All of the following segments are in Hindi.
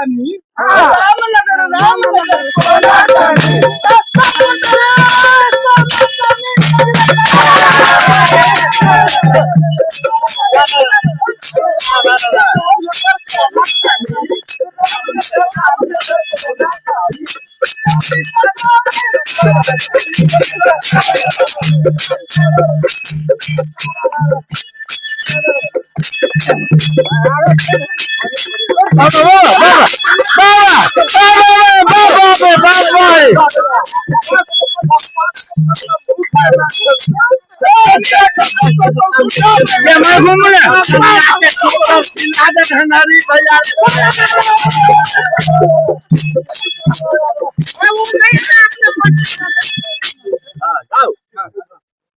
तानी रामनगर कोला तानी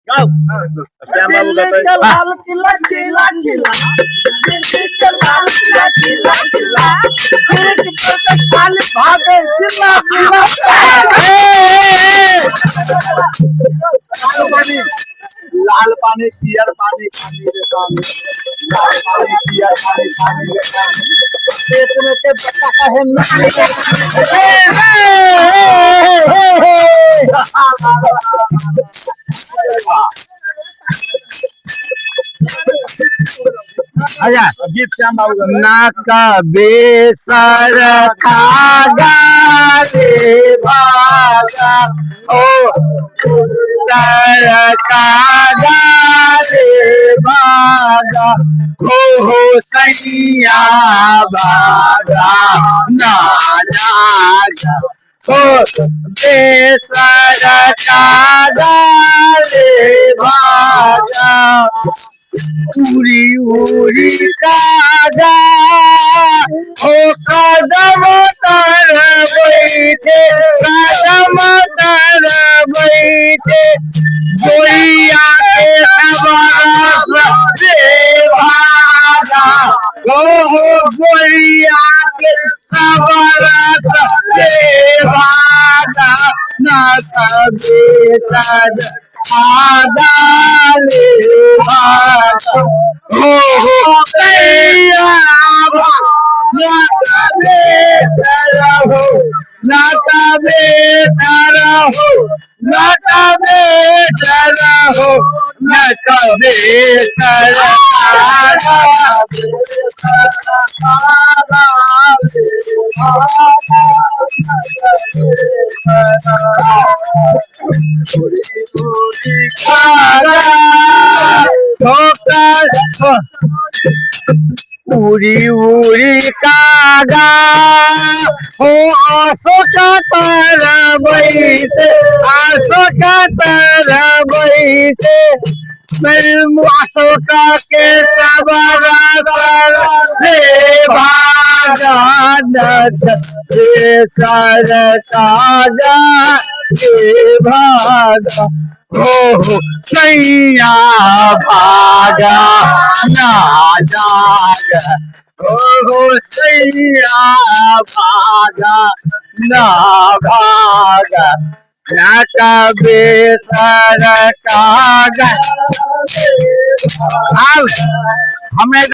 श्याम बाबू लाल किला किला किला लाल किला किला किला भागे किला लाल पानी पियर पानी लाल पानी पियर पानी इतने के बच्चा का है अच्छा गीत श्याम बाबू नाका बेसर खागा रे भागा ओ सर खागा रे भागा हो सैया भागा ना जागा ओ बेसर खागा रे भागा उरी उरी कागा ओ कदम तर बैठे कदम तर बैठे गोइया के सबरस रे भागा ओ गोइया के सबरस रे भागा ना कबे सद आगाले भागा हो सैया नाका बेटर हो नाका बेटर हो नाका बेटर हो नाका बेटर उड़ी उड़ी कागा हो आसो का तर बैठे आसो का तर बैठे अशोका के रे भागा रे सर कागा रे भागा हो सैया भागा ना जागा हो सैया भागा ना भागा नाका बेसर कागा हमें